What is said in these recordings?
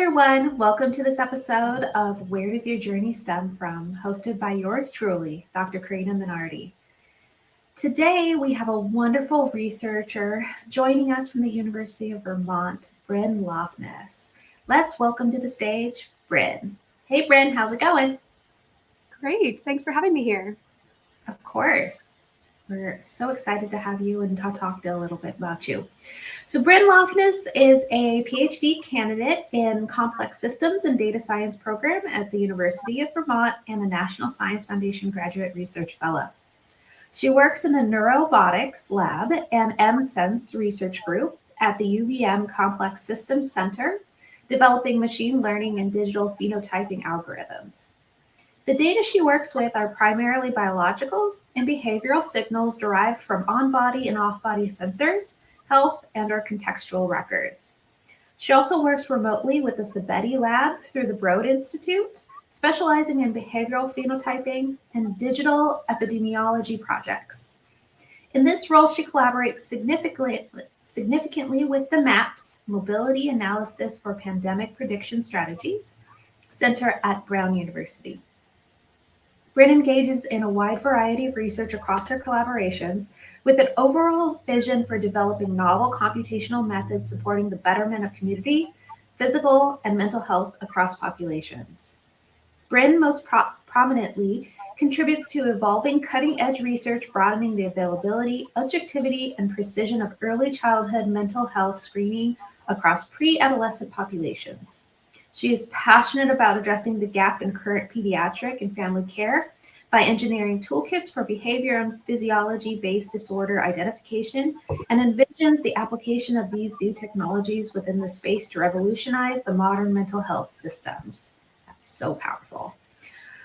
everyone. Welcome to this episode of Where Does Your Journey Stem From? Hosted by yours truly, Dr. Karina Minardi. Today, we have a wonderful researcher joining us from the University of Vermont, Bryn Loftness. Let's welcome to the stage, Bryn. Hey, Bryn, how's it going? Great. Thanks for having me here. Of course. We're so excited to have you and talk a little bit about you. So Bryn Loftness is a PhD candidate in Complex Systems and Data Science program at the University of Vermont and a National Science Foundation Graduate Research Fellow. She works in the Neurobotics Lab and MSense research group at the UVM Complex Systems Center, developing machine learning and digital phenotyping algorithms. The data she works with are primarily biological and behavioral signals derived from on-body and off-body sensors, health, and/or contextual records. She also works remotely with the Sabeti Lab through the Broad Institute, specializing in behavioral phenotyping and digital epidemiology projects. In this role, she collaborates significantly with the MAPS, Mobility Analysis for Pandemic Prediction Strategies, Center at Brown University. Bryn engages in a wide variety of research across her collaborations with an overall vision for developing novel computational methods supporting the betterment of community, physical, and mental health across populations. Bryn most prominently contributes to evolving cutting-edge research broadening the availability, objectivity, and precision of early childhood mental health screening across pre-adolescent populations. She is passionate about addressing the gap in current pediatric and family care by engineering toolkits for behavior and physiology-based disorder identification and envisions the application of these new technologies within the space to revolutionize the modern mental health systems. That's so powerful.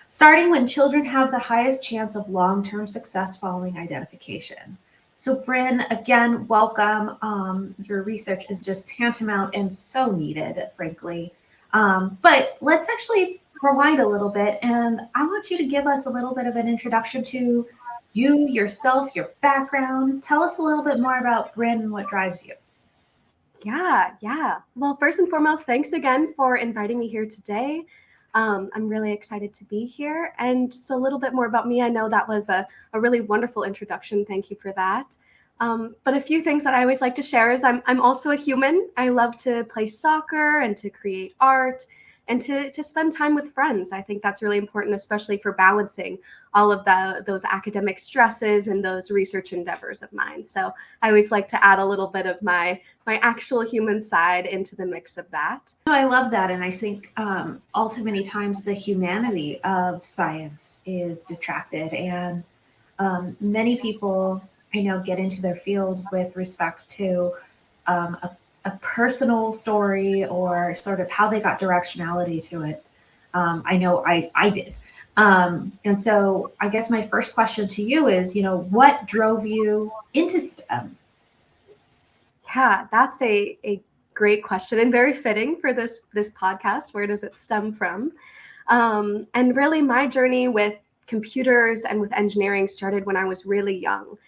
Starting when children have the highest chance of long-term success following identification. So Bryn, again, welcome. Your research is just tantamount and so needed, frankly. But let's actually rewind a little bit, and I want you to give us a little bit of an introduction to you, yourself, your background. Tell us a little bit more about Bryn and what drives you. Yeah. Well, first and foremost, thanks again for inviting me here today. I'm really excited to be here. And just a little bit more about me. I know that was a really wonderful introduction. Thank you for that. But a few things that I always like to share is I'm also a human. I love to play soccer and to create art and to spend time with friends. I think that's really important, especially for balancing all of those academic stresses and those research endeavors of mine. So I always like to add a little bit of my actual human side into the mix of that. I love that. And I think all too many times the humanity of science is detracted. And many people I know get into their field with respect to a personal story or sort of how they got directionality to it. I know I did. And so I guess my first question to you is, what drove you into STEM? Yeah, that's a great question and very fitting for this podcast. Where does it stem from? And really my journey with computers and with engineering started when I was really young.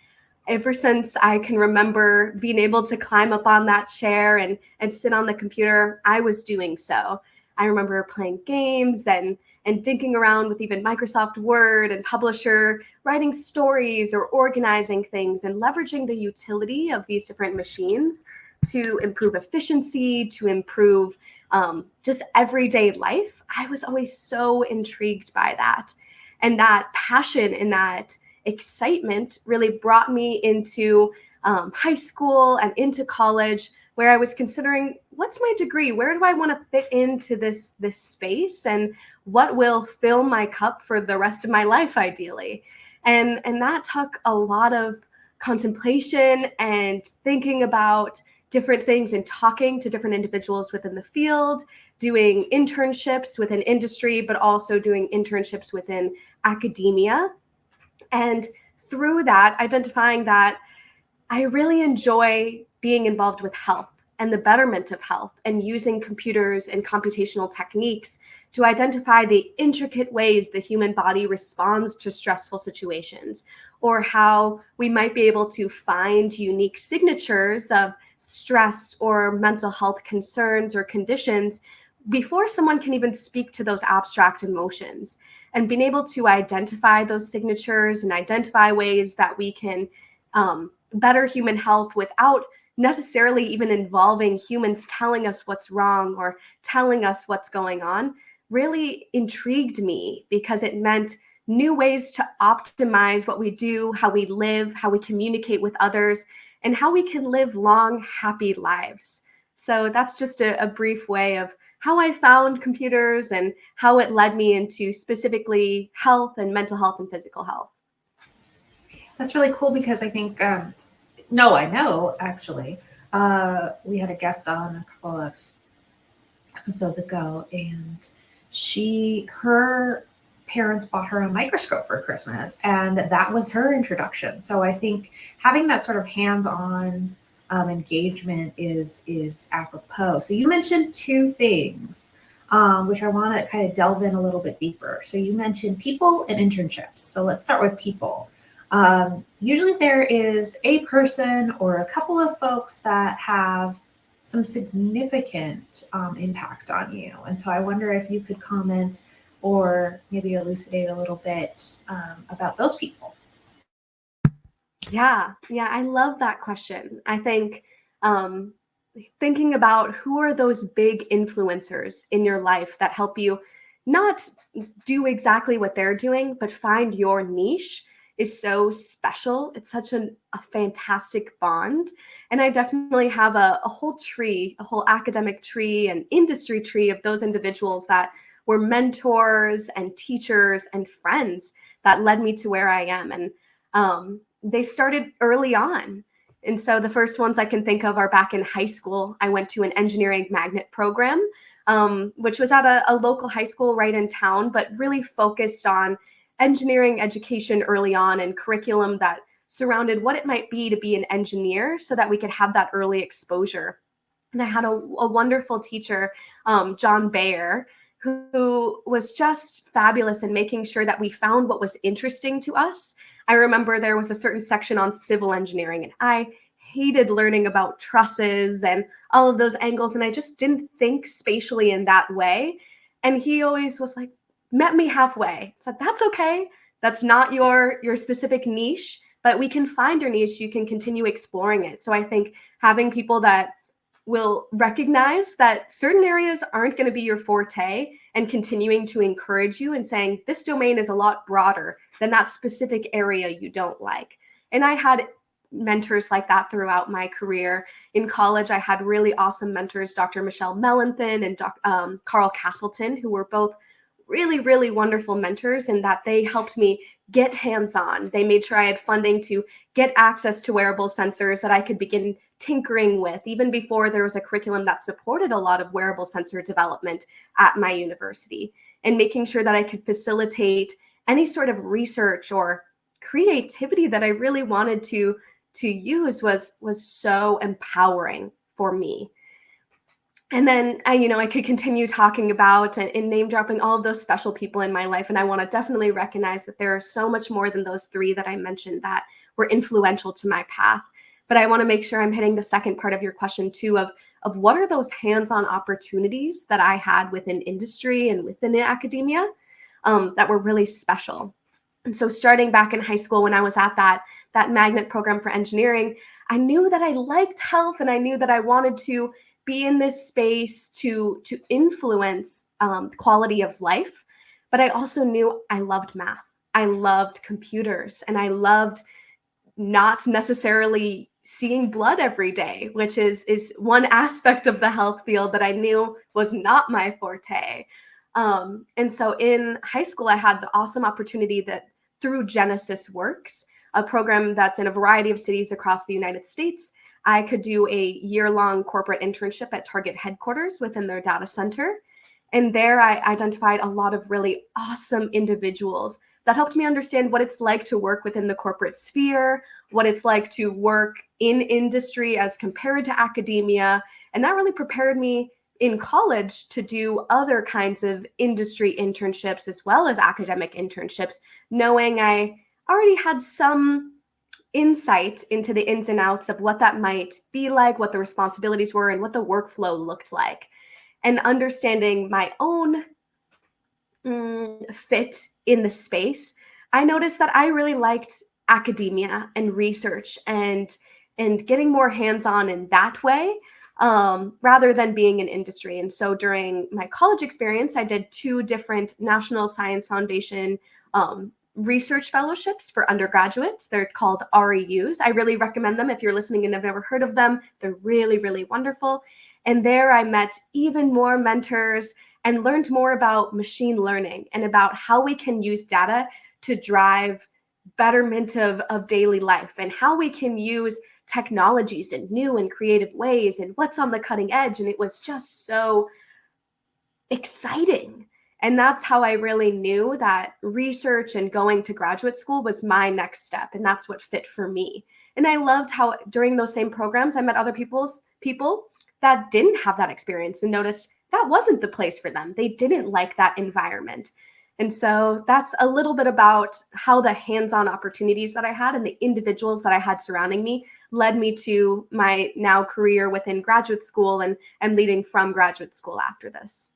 Ever since I can remember being able to climb up on that chair and sit on the computer, I was doing so. I remember playing games and dinking around with even Microsoft Word and Publisher, writing stories or organizing things and leveraging the utility of these different machines to improve efficiency, to improve just everyday life. I was always so intrigued by that. And that passion and that excitement really brought me into high school and into college, where I was considering, what's my degree? Where do I want to fit into this space? And what will fill my cup for the rest of my life, ideally? And that took a lot of contemplation and thinking about different things and talking to different individuals within the field, doing internships within industry, but also doing internships within academia. And through that, identifying that I really enjoy being involved with health and the betterment of health and using computers and computational techniques to identify the intricate ways the human body responds to stressful situations, or how we might be able to find unique signatures of stress or mental health concerns or conditions before someone can even speak to those abstract emotions, and being able to identify those signatures and identify ways that we can better human health without necessarily even involving humans telling us what's wrong or telling us what's going on, really intrigued me, because it meant new ways to optimize what we do, how we live, how we communicate with others, and how we can live long, happy lives. So that's just a brief way of how I found computers and how it led me into specifically health and mental health and physical health. That's really cool, because I think, I know actually, we had a guest on a couple of episodes ago, and her parents bought her a microscope for Christmas, and that was her introduction. So I think having that sort of hands-on engagement is apropos. So you mentioned two things, which I want to kind of delve in a little bit deeper. So you mentioned people and internships. So let's start with people. Usually there is a person or a couple of folks that have some significant impact on you. And so I wonder if you could comment or maybe elucidate a little bit about those people. Yeah, I love that question. I think thinking about who are those big influencers in your life that help you not do exactly what they're doing, but find your niche is so special. It's such a fantastic bond. And I definitely have a whole tree, a whole academic tree and industry tree of those individuals that were mentors and teachers and friends that led me to where I am. And they started early on. And so the first ones I can think of are back in high school. I went to an engineering magnet program, which was at a local high school right in town, but really focused on engineering education early on and curriculum that surrounded what it might be to be an engineer, so that we could have that early exposure. And I had a wonderful teacher, John Bayer, who was just fabulous in making sure that we found what was interesting to us. I remember there was a certain section on civil engineering, and I hated learning about trusses and all of those angles, and I just didn't think spatially in that way. And he always was like, met me halfway. Said, that's okay. That's not your specific niche, but we can find your niche. You can continue exploring it. So I think having people that will recognize that certain areas aren't going to be your forte and continuing to encourage you and saying, this domain is a lot broader than that specific area you don't like. And I had mentors like that throughout my career. In college, I had really awesome mentors, Dr. Michelle Mellenthin and Carl Castleton, who were both really, really wonderful mentors, in that they helped me get hands-on. They made sure I had funding to get access to wearable sensors that I could begin tinkering with, even before there was a curriculum that supported a lot of wearable sensor development at my university, and making sure that I could facilitate any sort of research or creativity that I really wanted to use was so empowering for me. And then I could continue talking about and name dropping all of those special people in my life. And I want to definitely recognize that there are so much more than those three that I mentioned that were influential to my path. But I want to make sure I'm hitting the second part of your question too, of what are those hands-on opportunities that I had within industry and within academia that were really special. And so starting back in high school, when I was at that magnet program for engineering, I knew that I liked health, and I knew that I wanted to be in this space to influence quality of life. But I also knew I loved math. I loved computers, and I loved not necessarily seeing blood every day, which is one aspect of the health field that I knew was not my forte. And so in high school, I had the awesome opportunity that through Genesis Works, a program that's in a variety of cities across the United States, I could do a year-long corporate internship at Target headquarters within their data center. And there I identified a lot of really awesome individuals that helped me understand what it's like to work within the corporate sphere, what it's like to work in industry as compared to academia. And that really prepared me in college to do other kinds of industry internships as well as academic internships, knowing I already had some insight into the ins and outs of what that might be like, what the responsibilities were, and what the workflow looked like. and understanding my own fit in the space, I noticed that I really liked academia and research and getting more hands-on in that way, rather than being in industry. And so during my college experience, I did 2 different National Science Foundation research fellowships for undergraduates. They're called REUs. I really recommend them if you're listening and have never heard of them. They're really, really wonderful. And there I met even more mentors and learned more about machine learning and about how we can use data to drive betterment of daily life, and how we can use technologies in new and creative ways, and what's on the cutting edge. And it was just so exciting. And that's how I really knew that research and going to graduate school was my next step. And that's what fit for me. And I loved how during those same programs, I met other people that didn't have that experience and noticed that wasn't the place for them. They didn't like that environment. And so that's a little bit about how the hands-on opportunities that I had and the individuals that I had surrounding me led me to my now career within graduate school and leading from graduate school after this.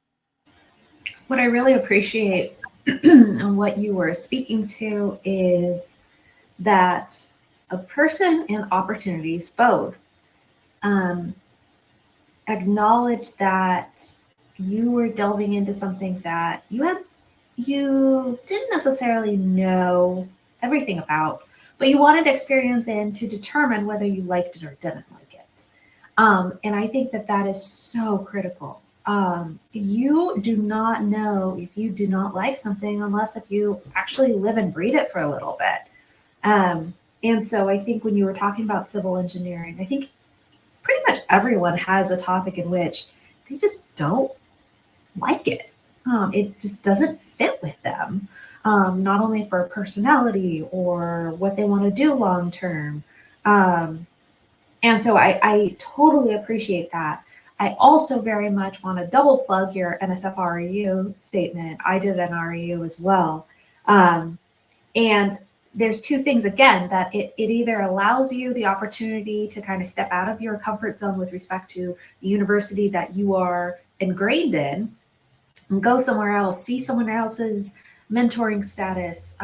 What I really appreciate and what you were speaking to is that a person and opportunities both acknowledge that you were delving into something that you didn't necessarily know everything about, but you wanted experience in to determine whether you liked it or didn't like it. And I think that is so critical. You do not know if you do not like something unless if you actually live and breathe it for a little bit. And so I think when you were talking about civil engineering, I think pretty much everyone has a topic in which they just don't like it. It just doesn't fit with them, not only for personality or what they want to do long term. And so I totally appreciate that. I also very much want to double plug your NSF REU statement. I did an REU as well. And there's 2 things, again, that it either allows you the opportunity to kind of step out of your comfort zone with respect to the university that you are ingrained in and go somewhere else, see someone else's mentoring status.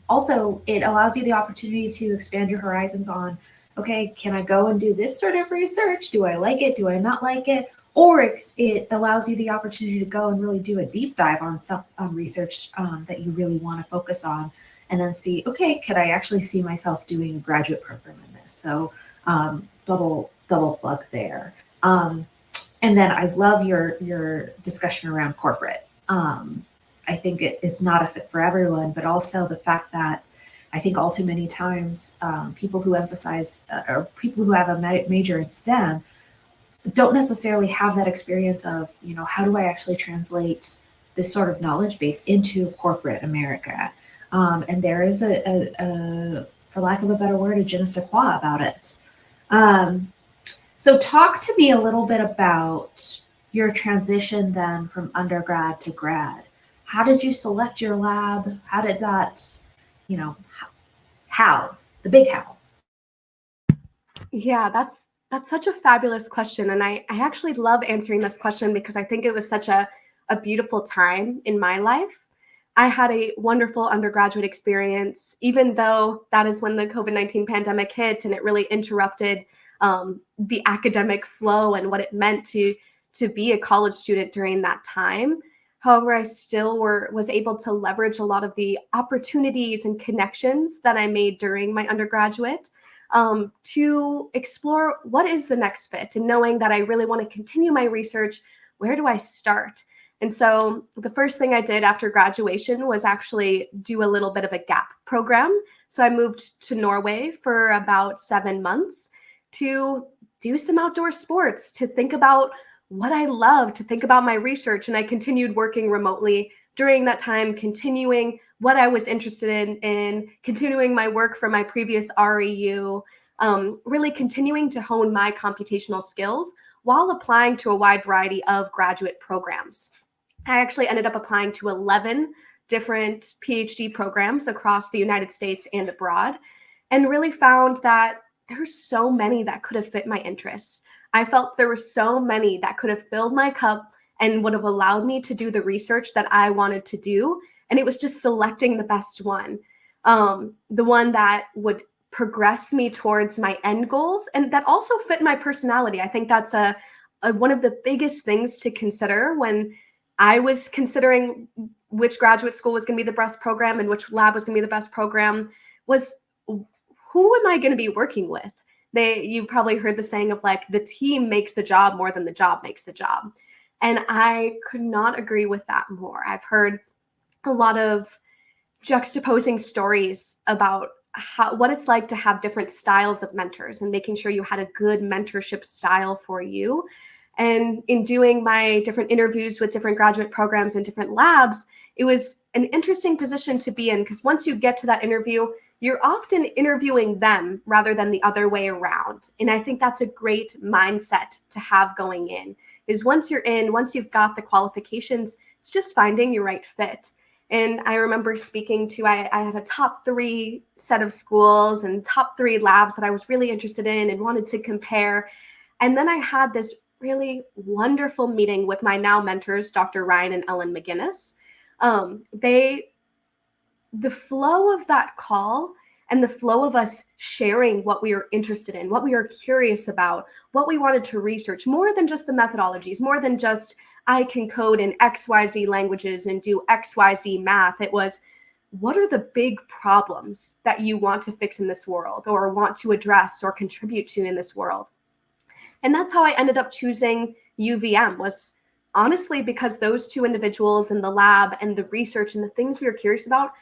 Also, it allows you the opportunity to expand your horizons on, okay, can I go and do this sort of research? Do I like it? Do I not like it? Or it allows you the opportunity to go and really do a deep dive on some research that you really want to focus on, and then see, okay, could I actually see myself doing a graduate program in this? So double plug there. And then I love your discussion around corporate. I think it's not a fit for everyone, but also the fact that I think all too many times people who emphasize or people who have a major in STEM don't necessarily have that experience of, how do I actually translate this sort of knowledge base into corporate America? And there is a, for lack of a better word, a je ne sais quoi about it. So talk to me a little bit about your transition then from undergrad to grad. How did you select your lab? How did that, how, the big how? Yeah, that's such a fabulous question. And I actually love answering this question because I think it was such a beautiful time in my life. I had a wonderful undergraduate experience, even though that is when the COVID-19 pandemic hit and it really interrupted the academic flow and what it meant to be a college student during that time. However, I still was able to leverage a lot of the opportunities and connections that I made during my undergraduate to explore what is the next fit, and knowing that I really want to continue my research, where do I start? And so the first thing I did after graduation was actually do a little bit of a gap program. So I moved to Norway for about 7 months to do some outdoor sports, to think about what I love, to think about my research. And I continued working remotely during that time, continuing what I was interested in continuing my work from my previous REU, really continuing to hone my computational skills while applying to a wide variety of graduate programs. I actually ended up applying to 11 different PhD programs across the United States and abroad, and really found that there's so many that could have fit my interests. I felt there were so many that could have filled my cup and would have allowed me to do the research that I wanted to do. And it was just selecting the best one, the one that would progress me towards my end goals and that also fit my personality. I think that's one of the biggest things to consider when I was considering which graduate school was going to be the best program and which lab was going to be the best program was, who am I going to be working with? You probably heard the saying of like, the team makes the job more than the job makes the job. And I could not agree with that more. I've heard a lot of juxtaposing stories about what it's like to have different styles of mentors and making sure you had a good mentorship style for you. And in doing my different interviews with different graduate programs and different labs, it was an interesting position to be in, because once you get to that interview, you're often interviewing them rather than the other way around. And I think that's a great mindset to have going in, is once you're in, once you've got the qualifications, it's just finding your right fit. And I remember speaking to, I had a top 3 set of schools and top 3 labs that I was really interested in and wanted to compare. And then I had this really wonderful meeting with my now mentors, Dr. Ryan and Ellen McGinnis. The flow of that call and the flow of us sharing what we were interested in, what we were curious about, what we wanted to research, more than just the methodologies, more than just I can code in XYZ languages and do XYZ math. It was, what are the big problems that you want to fix in this world or want to address or contribute to in this world? And that's how I ended up choosing UVM, was honestly because those 2 individuals in the lab and the research and the things we were curious about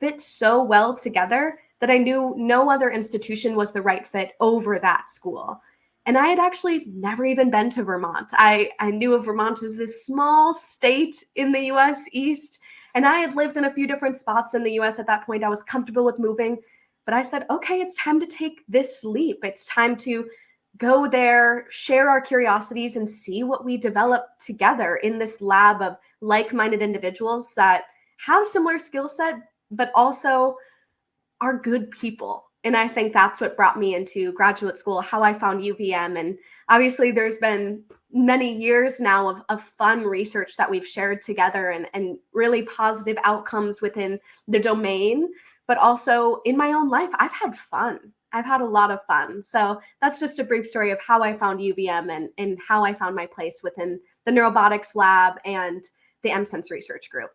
fit so well together that I knew no other institution was the right fit over that school. And I had actually never even been to Vermont. I knew of Vermont as this small state in the US East, and I had lived in a few different spots in the US at that point. I was comfortable with moving, but I said, okay, it's time to take this leap. It's time to go there, share our curiosities, and see what we develop together in this lab of like-minded individuals that have similar skill set, but also are good people. And I think that's what brought me into graduate school, how I found UVM. And obviously there's been many years now of fun research that we've shared together and really positive outcomes within the domain, but also in my own life, I've had fun. I've had a lot of fun. So that's just a brief story of how I found UVM and how I found my place within the Neurobotics lab and the MSense research group.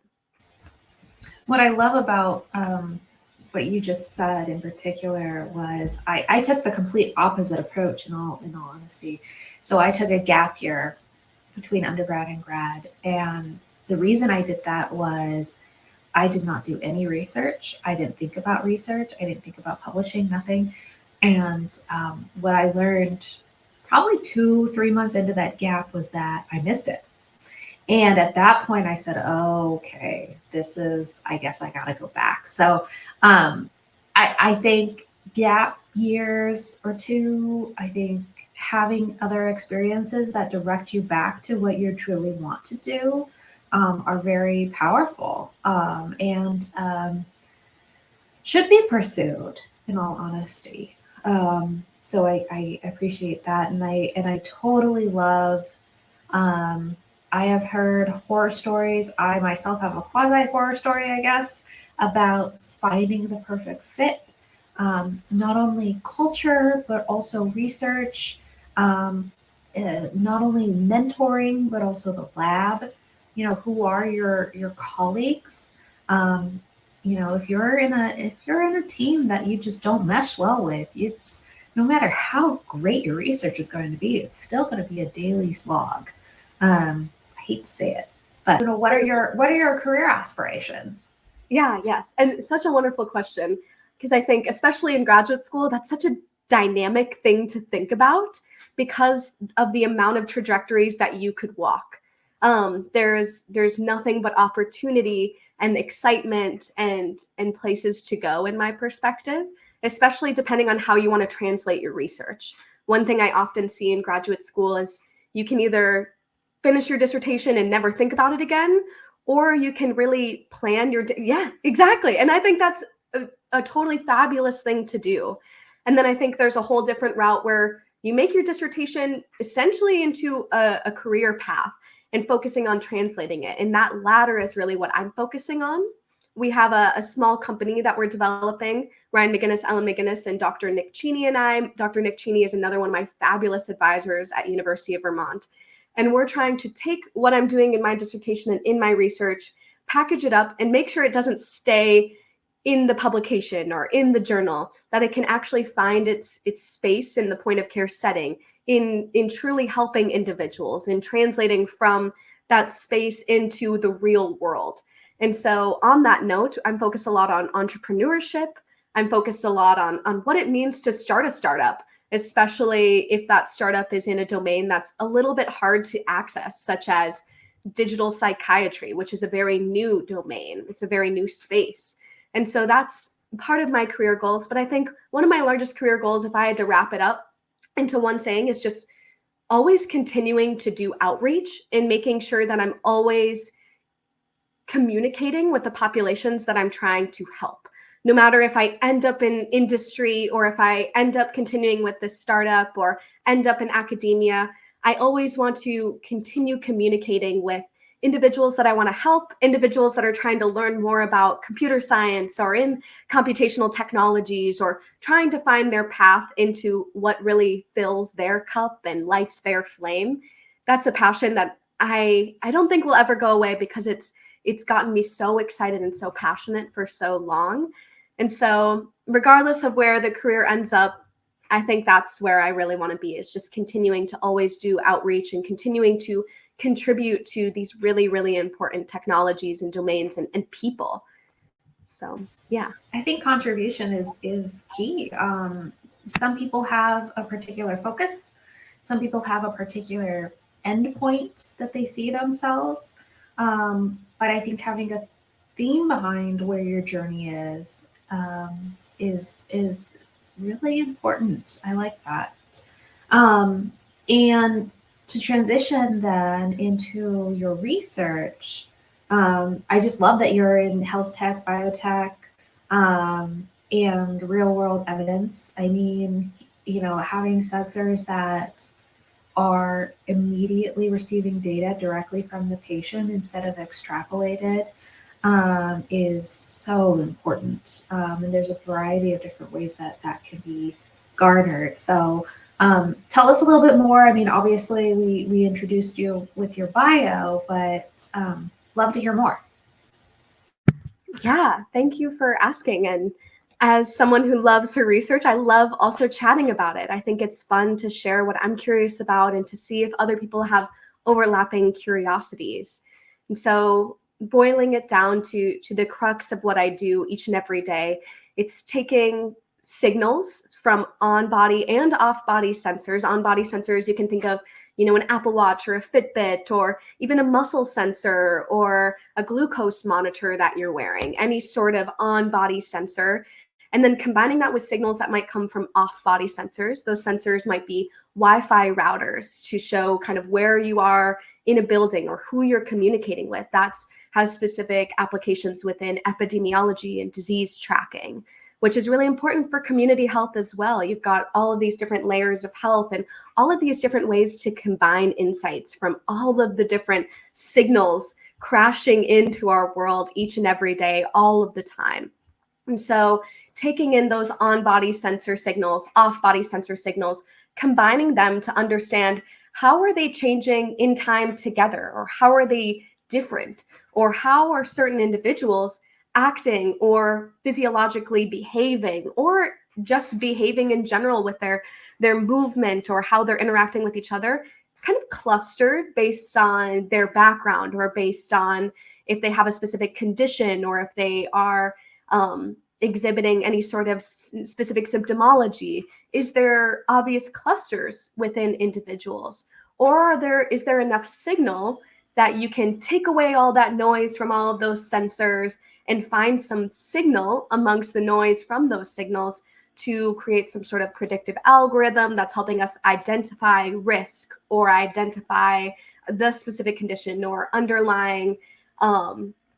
What I love about what you just said in particular was I took the complete opposite approach in all honesty. So I took a gap year between undergrad and grad. And the reason I did that was I did not do any research. I didn't think about research. I didn't think about publishing, nothing. And what I learned probably 2-3 months into that gap was that I missed it. And at that point I said, oh, okay, I guess I got to go back. So I think gap years or 2, I think having other experiences that direct you back to what you truly want to do are very powerful and should be pursued, in all honesty. So I appreciate that. And I totally love, I have heard horror stories. I myself have a quasi horror story, I guess, about finding the perfect fit. Not only culture, but also research, not only mentoring, but also the lab. Who are your colleagues? If you're in a team that you just don't mesh well with, it's no matter how great your research is going to be, it's still going to be a daily slog. I hate to say it, but what are your career aspirations? Yeah, yes. And such a wonderful question, because I think especially in graduate school, that's such a dynamic thing to think about because of the amount of trajectories that you could walk. There's nothing but opportunity and excitement and places to go in my perspective, especially depending on how you want to translate your research. One thing I often see in graduate school is you can either finish your dissertation and never think about it again, or you can really plan yeah, exactly. And I think that's a totally fabulous thing to do. And then I think there's a whole different route where you make your dissertation essentially into a career path. and focusing on translating it. And that latter is really what I'm focusing on. We have a small company that we're developing, Ryan McGinnis, Ellen McGinnis, and Dr. Nick Cheney and I. Dr. Nick Cheney is another one of my fabulous advisors at University of Vermont. And we're trying to take what I'm doing in my dissertation and in my research, package it up, and make sure it doesn't stay in the publication or in the journal, that it can actually find its space in the point of care setting, in truly helping individuals, in translating from that space into the real world. And so on that note, I'm focused a lot on entrepreneurship. I'm focused a lot on what it means to start a startup, especially if that startup is in a domain that's a little bit hard to access, such as digital psychiatry, which is a very new domain. It's a very new space. And so that's part of my career goals. But I think one of my largest career goals, if I had to wrap it up into one saying, is just always continuing to do outreach and making sure that I'm always communicating with the populations that I'm trying to help. No matter if I end up in industry or if I end up continuing with this startup or end up in academia, I always want to continue communicating with individuals that I want to help, individuals that are trying to learn more about computer science or in computational technologies, or trying to find their path into what really fills their cup and lights their flame. That's a passion that I don't think will ever go away, because it's gotten me so excited and so passionate for so long. And so regardless of where the career ends up, I think that's where I really want to be, is just continuing to always do outreach and continuing to contribute to these really, really important technologies and domains and people. So, yeah. I think contribution is key. Some people have a particular focus. Some people have a particular endpoint that they see themselves. But I think having a theme behind where your journey is really important. I like that. And to transition then into your research, I just love that you're in health tech, biotech, and real world evidence. I mean, having sensors that are immediately receiving data directly from the patient instead of extrapolated is so important. And there's a variety of different ways that can be garnered. So tell us a little bit more. I mean, obviously we introduced you with your bio, but love to hear more. Yeah, thank you for asking. And as someone who loves her research, I love also chatting about it. I think it's fun to share what I'm curious about and to see if other people have overlapping curiosities. And so boiling it down to the crux of what I do each and every day, it's taking signals from on-body and off-body sensors. On-body sensors, you can think of, an Apple Watch or a Fitbit, or even a muscle sensor or a glucose monitor that you're wearing, any sort of on-body sensor. And then combining that with signals that might come from off-body sensors. Those sensors might be Wi-Fi routers to show kind of where you are in a building or who you're communicating with. That has specific applications within epidemiology and disease tracking, which is really important for community health as well. You've got all of these different layers of health and all of these different ways to combine insights from all of the different signals crashing into our world each and every day, all of the time. And so taking in those on-body sensor signals, off-body sensor signals, combining them to understand how are they changing in time together, or how are they different, or how are certain individuals acting or physiologically behaving, or just behaving in general with their movement or how they're interacting with each other, kind of clustered based on their background or based on if they have a specific condition or if they are exhibiting any sort of specific symptomology. Is there obvious clusters within individuals, or is there enough signal that you can take away all that noise from all of those sensors and find some signal amongst the noise from those signals to create some sort of predictive algorithm that's helping us identify risk or identify the specific condition or underlying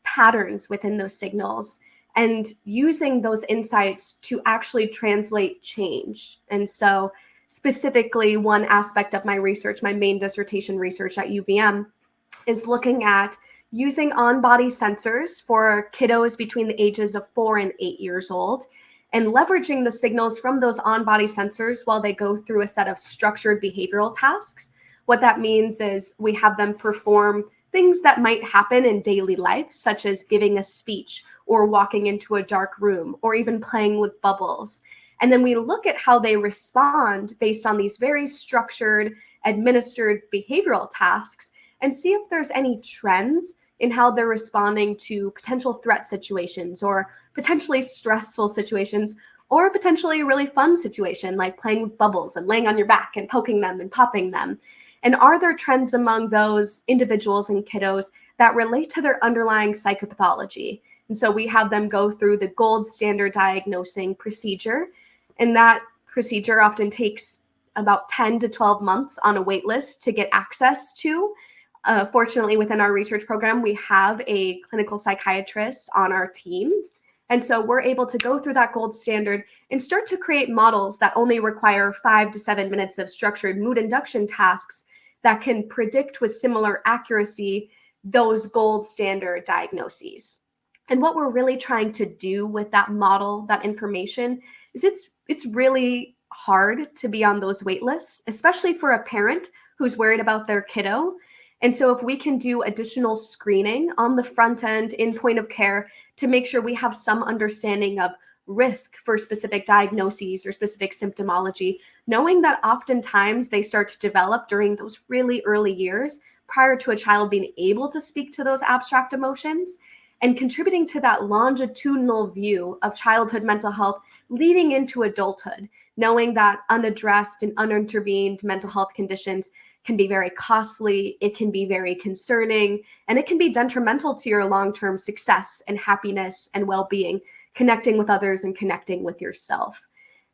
patterns within those signals, and using those insights to actually translate change. And so specifically, one aspect of my research, my main dissertation research at UVM, is looking at using on-body sensors for kiddos between the ages of 4 and 8 years old, and leveraging the signals from those on-body sensors while they go through a set of structured behavioral tasks. What that means is we have them perform things that might happen in daily life, such as giving a speech or walking into a dark room or even playing with bubbles. And then we look at how they respond based on these very structured, administered behavioral tasks and see if there's any trends in how they're responding to potential threat situations or potentially stressful situations or potentially a really fun situation like playing with bubbles and laying on your back and poking them and popping them. And are there trends among those individuals and kiddos that relate to their underlying psychopathology? And so we have them go through the gold standard diagnosing procedure. And that procedure often takes about 10 to 12 months on a wait list to get access to. Fortunately, within our research program, we have a clinical psychiatrist on our team. And so we're able to go through that gold standard and start to create models that only require 5 to 7 minutes of structured mood induction tasks that can predict with similar accuracy those gold standard diagnoses. And what we're really trying to do with that model, that information, is it's really hard to be on those wait lists, especially for a parent who's worried about their kiddo. And so if we can do additional screening on the front end in point of care to make sure we have some understanding of risk for specific diagnoses or specific symptomology, knowing that oftentimes they start to develop during those really early years prior to a child being able to speak to those abstract emotions, and contributing to that longitudinal view of childhood mental health leading into adulthood, knowing that unaddressed and unintervened mental health conditions can be very costly, it can be very concerning, and it can be detrimental to your long-term success and happiness and well-being, connecting with others and connecting with yourself.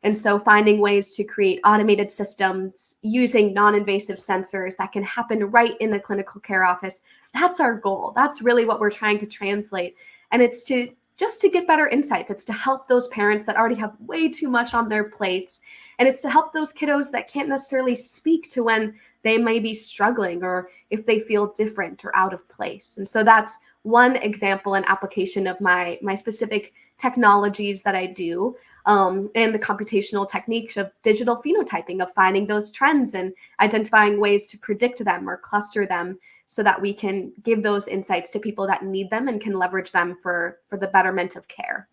And so finding ways to create automated systems using non-invasive sensors that can happen right in the clinical care office, that's our goal. That's really what we're trying to translate. And it's to just to get better insights. It's to help those parents that already have way too much on their plates. And it's to help those kiddos that can't necessarily speak to when they may be struggling or if they feel different or out of place. And so that's one example and application of my specific technologies that I do, and the computational techniques of digital phenotyping, of finding those trends and identifying ways to predict them or cluster them so that we can give those insights to people that need them and can leverage them for the betterment of care.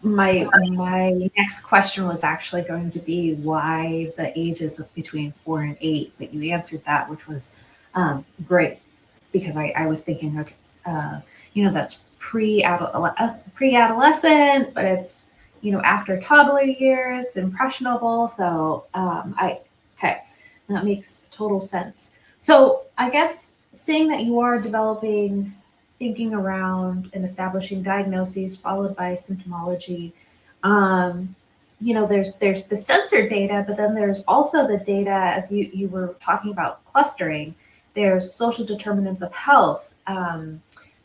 My next question was actually going to be why the ages of between 4 and 8, but you answered that, which was great, because I was thinking, okay, that's pre-adolescent, but it's, after toddler years, impressionable. So okay, that makes total sense. So I guess seeing that you are developing thinking around and establishing diagnoses followed by symptomology, there's the sensor data, but then there's also the data, as you were talking about clustering, there's social determinants of health.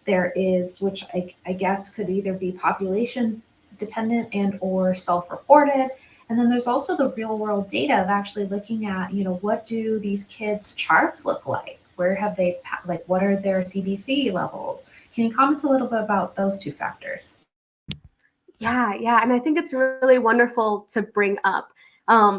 There is, which I guess could either be population dependent and or self-reported. And then there's also the real world data of actually looking at, what do these kids' charts look like? Where have they, what are their CBC levels? Can you comment a little bit about those two factors? Yeah. And I think it's really wonderful to bring up,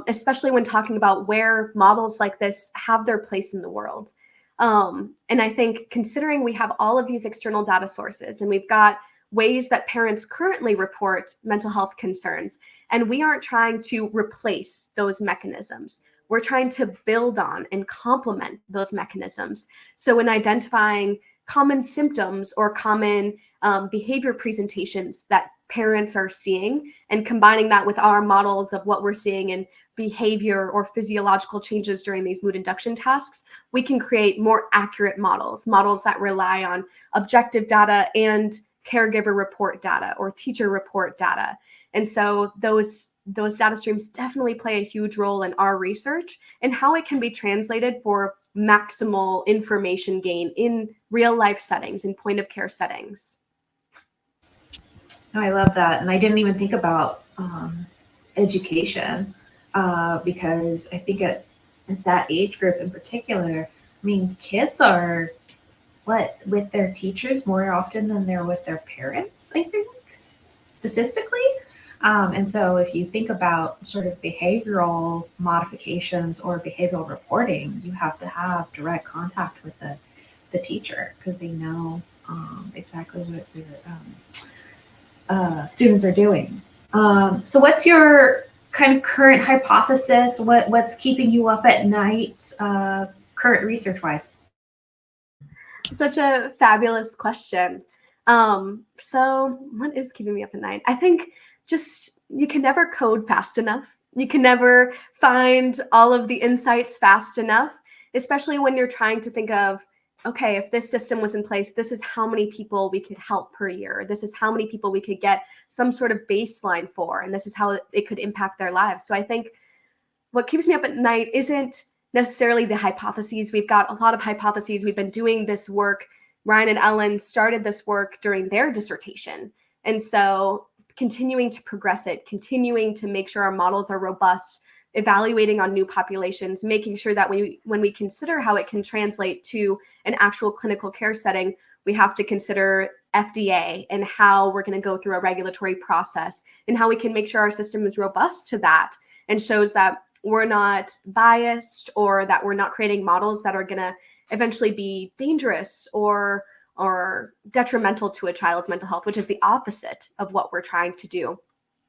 especially when talking about where models like this have their place in the world. And I think considering we have all of these external data sources and we've got ways that parents currently report mental health concerns, and we aren't trying to replace those mechanisms. We're trying to build on and complement those mechanisms. So in identifying common symptoms or common behavior presentations that parents are seeing and combining that with our models of what we're seeing in behavior or physiological changes during these mood induction tasks, we can create more accurate models that rely on objective data and caregiver report data or teacher report data. And so those data streams definitely play a huge role in our research and how it can be translated for maximal information gain in real life settings, in point of care settings. Oh, I love that. And I didn't even think about education because I think at that age group in particular, mean, kids are with their teachers more often than they're with their parents, I think, statistically. And so if you think about sort of behavioral modifications or behavioral reporting, you have to have direct contact with the teacher because they know exactly what their students are doing. So what's your kind of current hypothesis? What's keeping you up at night, current research-wise? Such a fabulous question. So what is keeping me up at night? I think just you can never code fast enough. You can never find all of the insights fast enough, especially when you're trying to think of, okay, if this system was in place, this is how many people we could help per year. This is how many people we could get some sort of baseline for, and this is how it could impact their lives. So I think what keeps me up at night isn't necessarily the hypotheses. We've got a lot of hypotheses. We've been doing this work. Ryan and Ellen started this work during their dissertation. And so continuing to progress it, continuing to make sure our models are robust, evaluating on new populations, making sure that when we consider how it can translate to an actual clinical care setting, we have to consider FDA and how we're going to go through a regulatory process and how we can make sure our system is robust to that and shows that we're not biased or that we're not creating models that are going to eventually be dangerous or detrimental to a child's mental health, which is the opposite of what we're trying to do.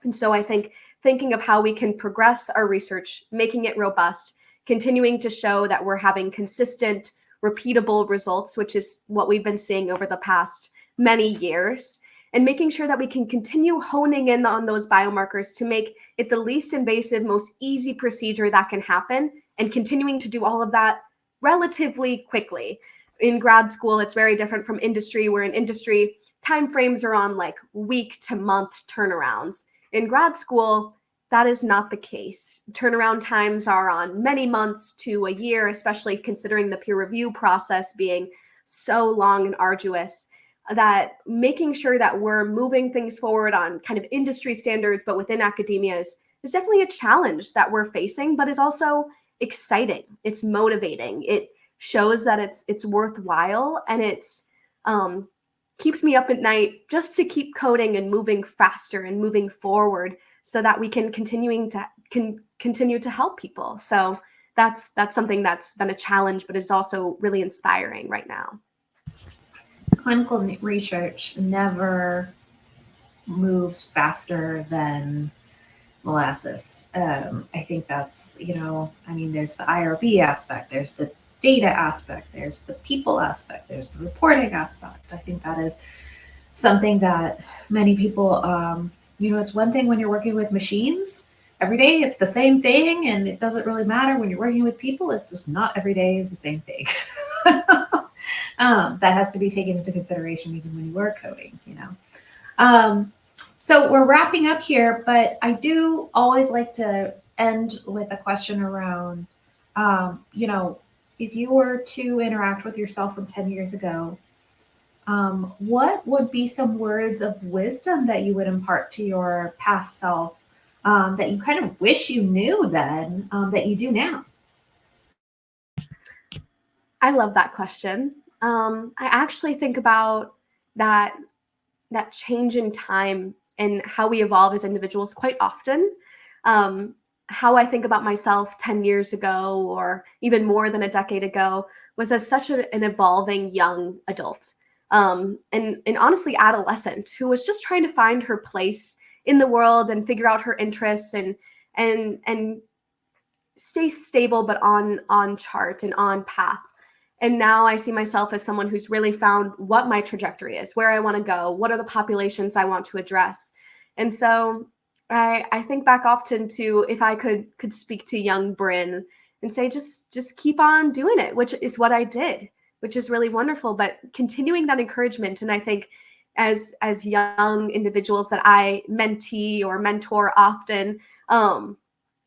And so I think thinking of how we can progress our research, making it robust, continuing to show that we're having consistent, repeatable results, which is what we've been seeing over the past many years, and making sure that we can continue honing in on those biomarkers to make it the least invasive, most easy procedure that can happen, and continuing to do all of that relatively quickly. In grad school, it's very different from industry, where in industry, timeframes are on like week to month turnarounds. In grad school, that is not the case. Turnaround times are on many months to a year, especially considering the peer review process being so long and arduous, that making sure that we're moving things forward on kind of industry standards, but within academia is definitely a challenge that we're facing, but is also exciting. It's motivating. It shows that it's worthwhile, and it's keeps me up at night just to keep coding and moving faster and moving forward so that we can continue to help people. So that's something that's been a challenge, but is also really inspiring right now. Clinical research never moves faster than molasses. I think that's, there's the IRB aspect, there's the data aspect, there's the people aspect, there's the reporting aspect. I think that is something that many people, it's one thing when you're working with machines. Every day it's the same thing, and it doesn't really matter. When you're working with people, it's just not every day is the same thing. That has to be taken into consideration even when you are coding, So we're wrapping up here, but I do always like to end with a question around, if you were to interact with yourself from 10 years ago, what would be some words of wisdom that you would impart to your past self that you kind of wish you knew then that you do now? I love that question. I actually think about that change in time and how we evolve as individuals quite often. How I think about myself 10 years ago, or even more than a decade ago, was as such an evolving young adult. And honestly adolescent who was just trying to find her place in the world and figure out her interests and stay stable, but on chart and on path. And now I see myself as someone who's really found what my trajectory is, where I want to go, what are the populations I want to address. And so I think back often to, if I could speak to young Bryn and say, just keep on doing it, which is what I did, which is really wonderful. But continuing that encouragement, and I think as young individuals that I mentee or mentor often,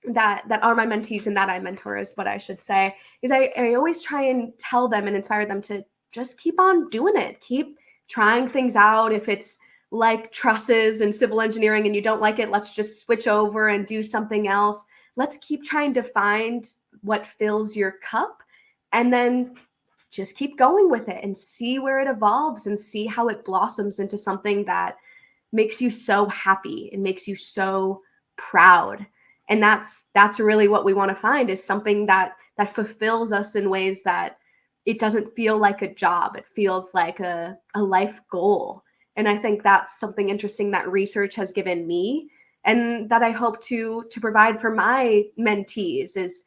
that are my mentees and that I mentor is what I should say, is I always try and tell them and inspire them to just keep on doing it. Keep trying things out. If it's like trusses and civil engineering and you don't like it, let's just switch over and do something else. Let's keep trying to find what fills your cup, and then just keep going with it and see where it evolves and see how it blossoms into something that makes you so happy and makes you so proud. And that's really what we want to find, is something that fulfills us in ways that it doesn't feel like a job. It feels like a life goal. And I think that's something interesting that research has given me, and that I hope to provide for my mentees, is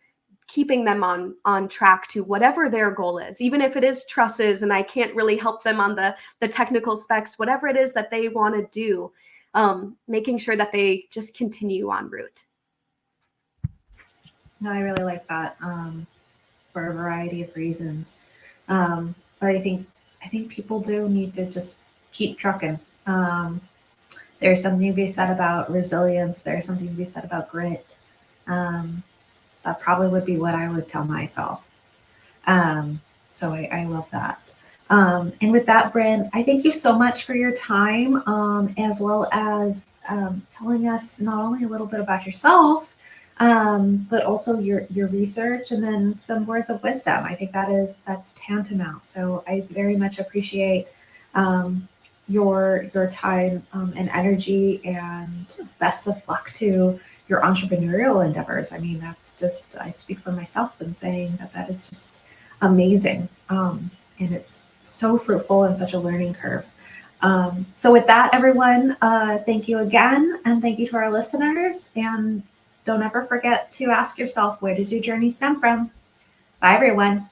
keeping them on track to whatever their goal is, even if it is trusses and I can't really help them on the technical specs, whatever it is that they want to do, making sure that they just continue en route. No, I really like that, for a variety of reasons. But I think people do need to just keep trucking. There's something to be said about resilience. There's something to be said about grit. That probably would be what I would tell myself. So I love that. And with that, Bryn, I thank you so much for your time, as well as telling us not only a little bit about yourself, but also your research, and then some words of wisdom. I think that's tantamount. So I very much appreciate your time and energy, and best of luck to your entrepreneurial endeavors. I mean, that's just, I speak for myself in saying that is just amazing. And it's so fruitful and such a learning curve. So with that, everyone, thank you again. And thank you to our listeners. And don't ever forget to ask yourself, where does your journey stem from? Bye, everyone.